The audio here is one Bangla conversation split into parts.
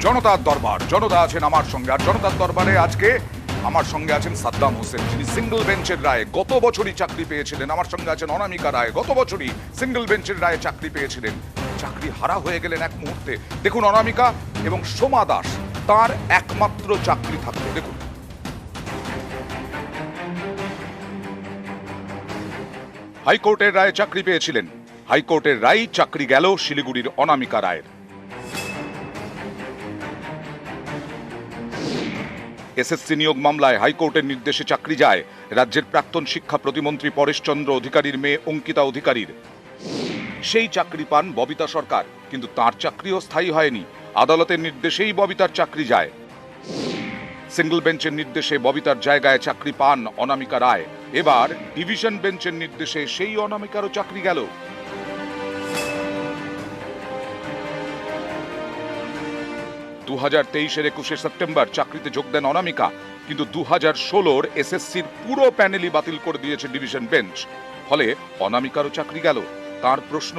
জনতার দরবার, জনতা আছেন আমার সঙ্গে। আর জনতার দরবারে আজকে আমার সঙ্গে আছেন সাদ্দাম হোসেন, যিনি সিঙ্গল বেঞ্চের রায়ে গত বছরই চাকরি পেয়েছিলেন। আমার সঙ্গে আছেন অনামিকা রায়, গত বছরই সিঙ্গল বেঞ্চের রায়ে চাকরি পেয়েছিলেন, চাকরি হারা হয়ে গেলেন এক মুহূর্তে। দেখুন অনামিকা এবং সোমা দাস, তার একমাত্র চাকরি থাকতো। দেখুন হাইকোর্টের রায়ে চাকরি পেয়েছিলেন, হাইকোর্টের রায় চাকরি গেল শিলিগুড়ির অনামিকা রায়ের। এসএসসি নিয়োগ মামলায় হাইকোর্টের নির্দেশে চাকরি যায় রাজ্যের প্রাক্তন শিক্ষা প্রতিমন্ত্রী পরেশ চন্দ্র অধিকারীর মেয়ে অঙ্কিতা অধিকারীর। সেই চাকরি পান ববিতা সরকার, কিন্তু তার চাকরিও স্থায়ী হয়নি। আদালতের নির্দেশেই ববিতার চাকরি যায়। সিঙ্গল বেঞ্চের নির্দেশে ববিতার জায়গায় চাকরি পান অনামিকা রায়। এবার ডিভিশন বেঞ্চের নির্দেশে সেই অনামিকারও চাকরি গেল। 2023-এর 21শে সেপ্টেম্বর চাকরিতে যোগ দেন অনামিকা, কিন্তু 2016-র এসএসসির পুরো প্যানেলই বাতিল করে দিয়েছে ডিভিশন বেঞ্চ। ফলে অনামিকারও চাকরি গেল। তার প্রশ্ন,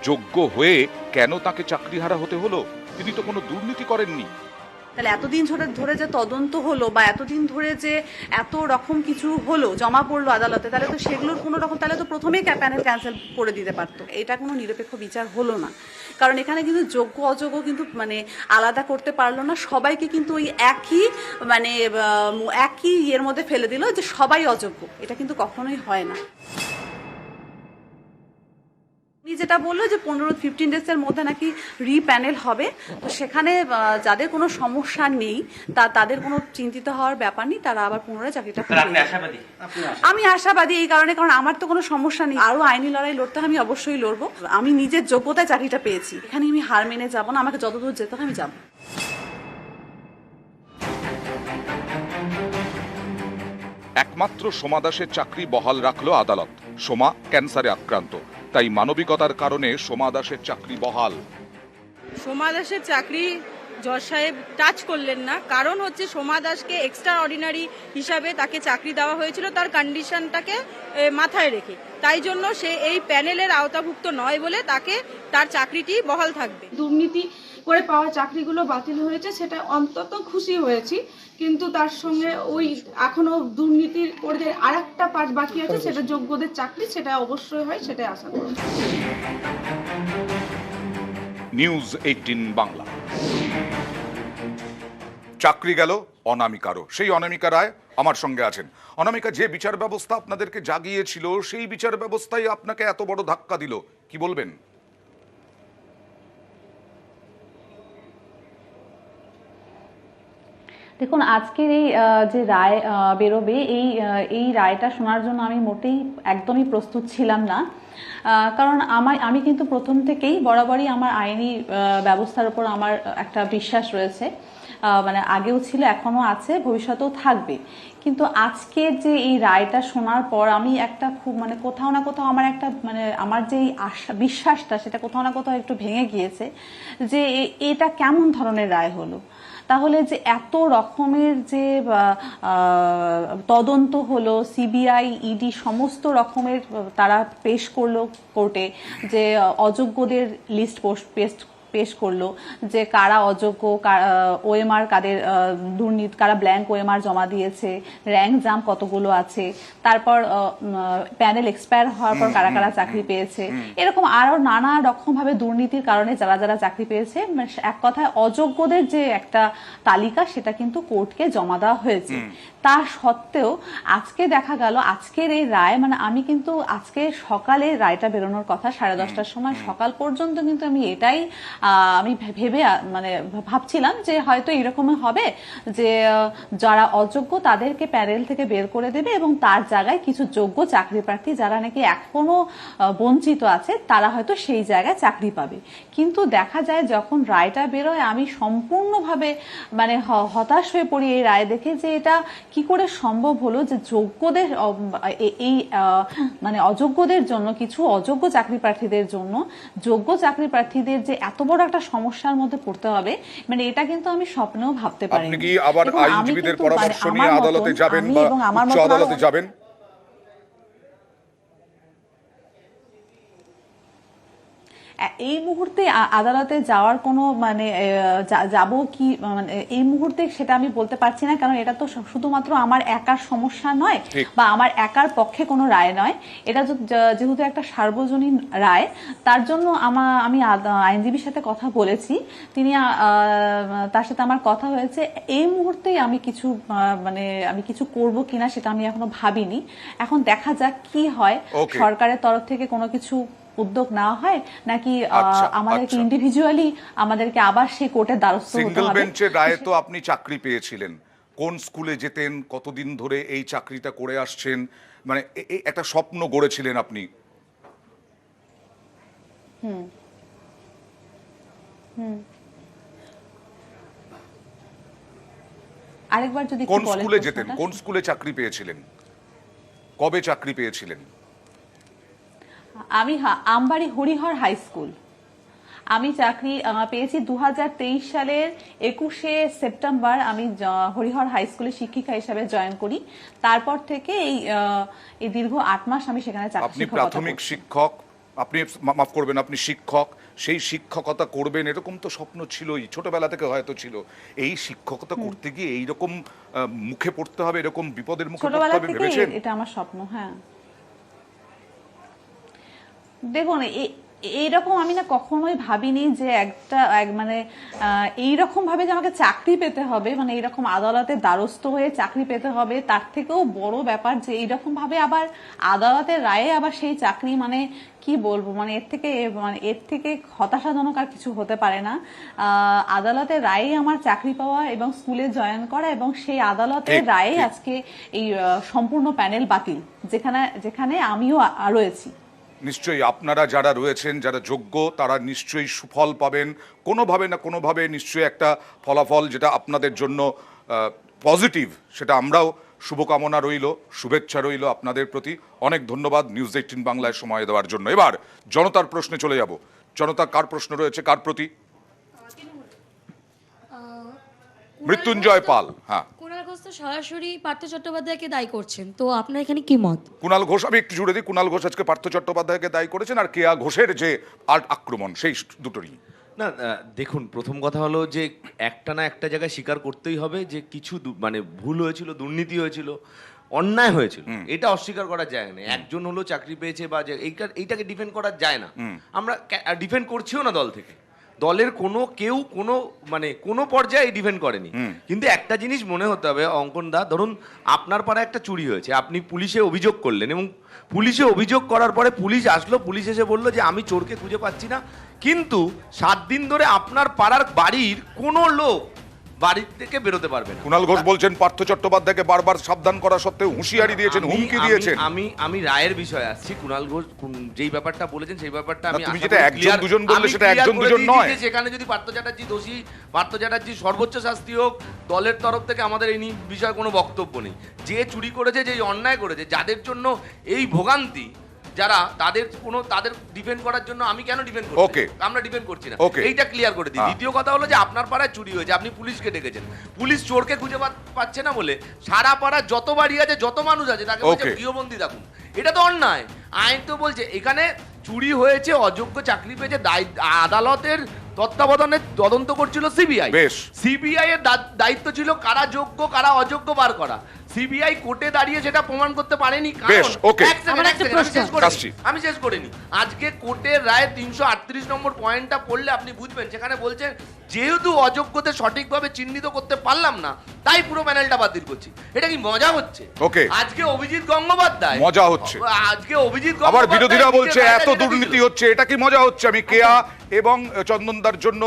যোগ্য হয়ে কেন তাকে চাকরিহারা হতে হলো? তিনি তো কোনো দুর্নীতি করেননি। তাহলে এতদিন ধরে যে তদন্ত হলো বা এতদিন ধরে যে এত রকম কিছু হলো, জমা পড়লো আদালতে, তাহলে তো সেগুলোর কোনো রকম, তাহলে তো প্রথমেই প্যানেল ক্যান্সেল করে দিতে পারতো। এটা কোনো নিরপেক্ষ বিচার হলো না, কারণ এখানে কিন্তু যোগ্য অযোগ্য কিন্তু আলাদা করতে পারলো না। সবাইকে কিন্তু ওই একই ইয়ের মধ্যে ফেলে দিল যে সবাই অযোগ্য। এটা কিন্তু কখনোই হয় না। উনি যেটা বললো যে 15 ডেজের মধ্যে নাকি রিপ্যানেল হবে, তো সেখানে যাদের কোনো সমস্যা নেই তাদের কোনো চিন্তিত হওয়ার ব্যাপার নেই, তারা আবার পুনরায় চাকরিটা পেয়ে যাবে। আমি আশাবাদী এই কারণে, কারণ আমার তো কোনো সমস্যা নেই। আরো আইনি লড়াই লড়তে আমি অবশ্যই লড়বো। আমি নিজের যোগ্যতায় চাকরিটা পেয়েছি, এখানে আমি হার মেনে যাবো না। আমাকে যতদূর যেতে হয় আমি যাবো। একমাত্র সোমা দাসের চাকরি বহাল রাখলো আদালত। সোমা ক্যান্সারে আক্রান্ত, তাই মানবিকতার কারণে সোমা দাসের চাকরি বহাল। সোমা দাসের চাকরি জজ সাহেব টাচ করলেন না, কারণ হচ্ছে সোমা দাসকে এক্সট্রা অর্ডিনারি হিসাবে তাকে চাকরি দেওয়া হয়েছিল তার কন্ডিশনটাকে মাথায় রেখে। তাই জন্য সে এই প্যানেলের আওতাভুক্ত নয় বলে তার চাকরিটি বহাল থাকবে। দুর্নীতি করে পাওয়া চাকরিগুলো বাতিল হয়েছে, সেটা অন্তত খুশি হয়েছি, কিন্তু তার সঙ্গে ওই এখনো দুর্নীতির করে আরেকটা পার্ট বাকি আছে, সেটা যোগ্যদের চাকরি, সেটা অবশ্যই হয়, সেটাই আশা করি। নিউজ 18 বাংলা। চাকরি গেল অনামিকারও। সেই অনামিকা রায় আমার সঙ্গে আছেন। অনামিকা, যে বিচার ব্যবস্থা আপনাদেরকে জাগিয়েছিল, সেই বিচার ব্যবস্থাই আপনাকে এত বড় ধাক্কা দিল, কি বলবেন? দেখুন, আজকের এই যে রায় বেরোবে, এই রায়টা শোনার জন্য আমি মোটেই একদমই প্রস্তুত ছিলাম না। কারণ আমি কিন্তু প্রথম থেকেই বরাবরই আমার আইনি ব্যবস্থার উপর আমার একটা বিশ্বাস রয়েছে, আগেও ছিল, এখনো আছে, ভবিষ্যতেও থাকবে। কিন্তু আজকের যে এই রায়টা শোনার পর আমি একটা খুব কোথাও না কোথাও আমার একটা আমার যে বিশ্বাসটা, সেটা কোথাও না কোথাও একটু ভেঙে গিয়েছে যে এটা কেমন ধরনের রায় হলো। তাহলে যে এত রকমের যে তদন্ত হলো, সিবিআই, ইডি সমস্ত রকমের তারা পেশ করলো কোর্টে, যে অযোগ্যদের লিস্ট পেশ করলো, যে কারা অযোগ্য, ওএমআর কাদের দুর্নীতি, কারা ব্ল্যাঙ্ক ওএমআর জমা দিয়েছে, র্যাঙ্ক জাম কতগুলো আছে, তারপর প্যানেল এক্সপায়ার হওয়ার পর কারা কারা চাকরি পেয়েছে, এরকম আরো নানা রকম ভাবে দুর্নীতির কারণে যারা যারা চাকরি পেয়েছে, এক কথায় অযোগ্যদের যে একটা তালিকা, সেটা কিন্তু কোর্টকে জমা দেওয়া হয়েছে। তা সত্ত্বেও আজকে দেখা গেল, আজকের এই রায়, আমি কিন্তু আজকে সকালে রায়টা বেরোনোর কথা 10:30টার সময়, সকাল পর্যন্ত কিন্তু আমি এটাই আমি ভেবে ভাবছিলাম যে হয়তো এরকমই হবে, যে যারা অযোগ্য তাদেরকে প্যানেল থেকে বের করে দেবে এবং তার জায়গায় কিছু যোগ্য চাকরি প্রার্থী যারা নাকি এখনো বঞ্চিত আছে, তারা হয়তো সেই জায়গায় চাকরি পাবে। কিন্তু দেখা যায় যখন রায়টা বেরোয়, আমি সম্পূর্ণভাবে হতাশ হয়ে পড়ি এই রায় দেখে, যে এটা কি করে সম্ভব হলো যে যোগ্যদের এই অযোগ্যদের জন্য, কিছু অযোগ্য চাকরি প্রার্থীদের জন্য যোগ্য চাকরি প্রার্থীদের যে এত বড় একটা সমস্যার মধ্যে পড়তে হবে, এটা কিন্তু আমি স্বপ্নেও ভাবতে পারিনি। আপনি কি আবার আইনজীবীদের পরামর্শ নিয়ে আদালতে যাবেন বা উচ্চ আদালতে যাবেন? এই মুহূর্তে আদালতে যাওয়ার কোনো মানে যাব কি মানে এই মুহূর্তে সেটা আমি বলতে পারছি না, কারণ এটা তো শুধুমাত্র আমার একার সমস্যা নয় বা আমার একার পক্ষে কোনো রায় নয়, এটা যেহেতু একটা সার্বজনীন রায়, তার জন্য আমি আইনজীবীর সাথে কথা বলেছি, তিনি তার সাথে আমার কথা হয়েছে। এই মুহূর্তেই আমি কিছু করব কিনা সেটা আমি এখনো ভাবিনি, এখন দেখা যাক কি হয়, সরকারের তরফ থেকে কোনো কিছু উদ্যোগ নেওয়া হয় নাকি আমাদেরকে ইন্ডিভিজুয়ালি আমাদেরকে আবার সেই কোর্টের দ্বারস্থ হতে হবে। সিঙ্গেল বেঞ্চের রায়ে তো আপনি চাকরি পেয়েছিলেন, কোন স্কুলে যেতেন, কতদিন ধরে এই চাকরিটা করে আসছেন, মানে একটা স্বপ্ন গড়েছিলেন আপনি। আরেকবার যদি কোন স্কুলে যেতেন, কোন স্কুলে চাকরি পেয়েছিলেন, কবে চাকরি পেয়েছিলেন? আমি আমবাড়ি হরিহর হাই স্কুল, আমি চাকরি পেয়েছি 2023 সালের 21শে সেপ্টেম্বর। আমি হরিহর হাই স্কুলে শিক্ষিকা হিসেবে জয়েন করি, তারপর থেকে এই দীর্ঘ 8 মাস আমি সেখানে চাকরি। আপনি প্রাথমিক শিক্ষক, আপনি মাফ করবেন, আপনি শিক্ষক, সেই শিক্ষকতা করবেন এরকম তো স্বপ্ন ছিলই, ছোটবেলা থেকে হয়তো ছিল। এই শিক্ষকতা করতে গিয়ে এইরকম মুখে পড়তে হবে, এরকম বিপদের মুখে পড়তে হবে ভেবেছেন? এটা আমার স্বপ্ন। হ্যাঁ, দেখুন এইরকম আমি না কখনোই ভাবিনি যে মানে এইরকম ভাবে যে আমাকে চাকরি পেতে হবে, মানে এইরকম আদালতের দ্বারস্থ হয়ে চাকরি পেতে হবে, তার থেকেও বড় ব্যাপার যে এইরকম ভাবে আবার আদালতের রায়ে আবার সেই চাকরি, মানে কি বলবো, মানে এর থেকে হতাশাজনক আর কিছু হতে পারে না। আদালতের রায়ে আমার চাকরি পাওয়া এবং স্কুলে জয়েন করা, এবং সেই আদালতের রায়ে আজকে এই সম্পূর্ণ প্যানেল বাতিল, যেখানে আমিও রয়েছি। নিশ্চয়ই আপনারা যারা রয়েছেন, যারা যোগ্য, তারা নিশ্চয়ই সুফল পাবেন কোনোভাবে না কোনোভাবে, নিশ্চয়ই একটা ফলাফল যেটা আপনাদের জন্য পজিটিভ, সেটা আমরাও শুভকামনা রইল, শুভেচ্ছা রইল আপনাদের প্রতি। অনেক ধন্যবাদ নিউজ 18 বাংলায় সময় দেওয়ার জন্য। এবার জনতার প্রশ্নে চলে যাব। জনতা কার প্রশ্ন রয়েছে, কার প্রতি? মৃত্যুঞ্জয় পাল। হ্যাঁ, কুণাল ঘোষ তো সরাসরি পার্থ চট্টোপাধ্যায়কে দায়ী করছেন, তো আপনার এখানে কি মত? কুণাল ঘোষ, আমি একটু জুড়ে দিই, কুণাল ঘোষ আজকে পার্থ চট্টোপাধ্যায়কে দায়ী করেছেন, আর কেয়া ঘোষের যে আক্রমণ, সেই দুটোরই। না দেখুন, প্রথম কথা হলো যে একটা না একটা জায়গায় স্বীকার করতেই হবে যে কিছু মানে ভুল হয়েছিল, দুর্নীতি হয়েছিল, অন্যায় হয়েছিল, এটা অস্বীকার করা যায় না। একজন হলো চাকরি পেয়েছে বা এইটাকে ডিফেন্ড করা যায় না, আমরা ডিফেন্ড করছিও না দল থেকে, দলের কেউ কোনো পর্যায়ে ডিফেন্ড করেনি। কিন্তু একটা জিনিস মনে হতে হবে অঙ্কন দা, ধরুন আপনার পাড়ায় একটা চুরি হয়েছে, আপনি পুলিশে অভিযোগ করলেন, এবং পুলিশে অভিযোগ করার পরে পুলিশ আসলো, পুলিশ এসে বললো যে আমি চোরকে খুঁজে পাচ্ছি না, কিন্তু 7 দিন ধরে আপনার পাড়ার বাড়ির কোনো লোক বাড়ি থেকে বেরোতে পারবে না। কুণাল ঘোষ বলছেন পার্থ চট্টোপাধ্যায়কে বারবার সাবধান করা সত্ত্বেও হুঁশিয়ারি দিয়েছেন, হুমকি দিয়েছেন। আমি রায়ের বিষয়ে আসছি। কুণাল ঘোষ যেই ব্যাপারটা বলেছেন সেই ব্যাপারটা আমি, তুমি যেটা একজন দুজন বললে সেটা একজন দুজন নয়। সেখানে যদি পার্থ চ্যাটার্জি দোষী, পার্থ চ্যাটার্জি সর্বোচ্চ শাস্তি হোক, দলের তরফ থেকে আমাদের এই বিষয়ে কোনো বক্তব্য নেই। যে চুরি করেছে, যে অন্যায় করেছে, যাদের জন্য এই ভোগান্তি, যারা তাদের ডিফেন্ড করার জন্য আমি কেন ডিফেন্ড করব? আমরা ডিফেন্ড করছি না, এইটা ক্লিয়ার করে দিই। দ্বিতীয় কথা হলো যে আপনার পাড়ায় চুরি হয়েছে, আপনি পুলিশকে ডেকেছেন, পুলিশ চোরকে খুঁজে পাচ্ছে না বলে সারা পাড়া যত বাড়ি আছে, যত মানুষ আছে, তাকে বলছে গৃহবন্দী থাকুন। এটা তো অন্যায়। আইন তো বলছে এখানে চুরি হয়েছে, অযোগ্য চাকরি পেয়েছে, আদালতের তত্ত্বাবধানে তদন্ত করছিল সিবিআই। সিবিআই এর দায়িত্ব ছিল কারা যোগ্য কারা অযোগ্য বার করা। সিবিআই কোর্টে দাঁড়িয়ে সেটা প্রমাণ করতে পারেনি। আমি শেষ করিনি। আজকে কোর্টের রায় 338 নম্বর পয়েন্টটা পড়লে আপনি বুঝবেন, সেখানে বলছেন যেহেতু অযোগ্যদের সঠিকভাবে চিহ্নিত করতে পারলাম না, তাই পুরো প্যানেলটা বাতিল করছি। এটা কি মজা হচ্ছে? আজকে অভিজিৎ গঙ্গোপাধ্যায় মজা হচ্ছে, আজকে অভিজিৎ আবার বিরোধীরা বলছে এত দুর্নীতি হচ্ছে, এটা কি মজা হচ্ছে? আমি কেয়া এবং চন্দনদার জন্য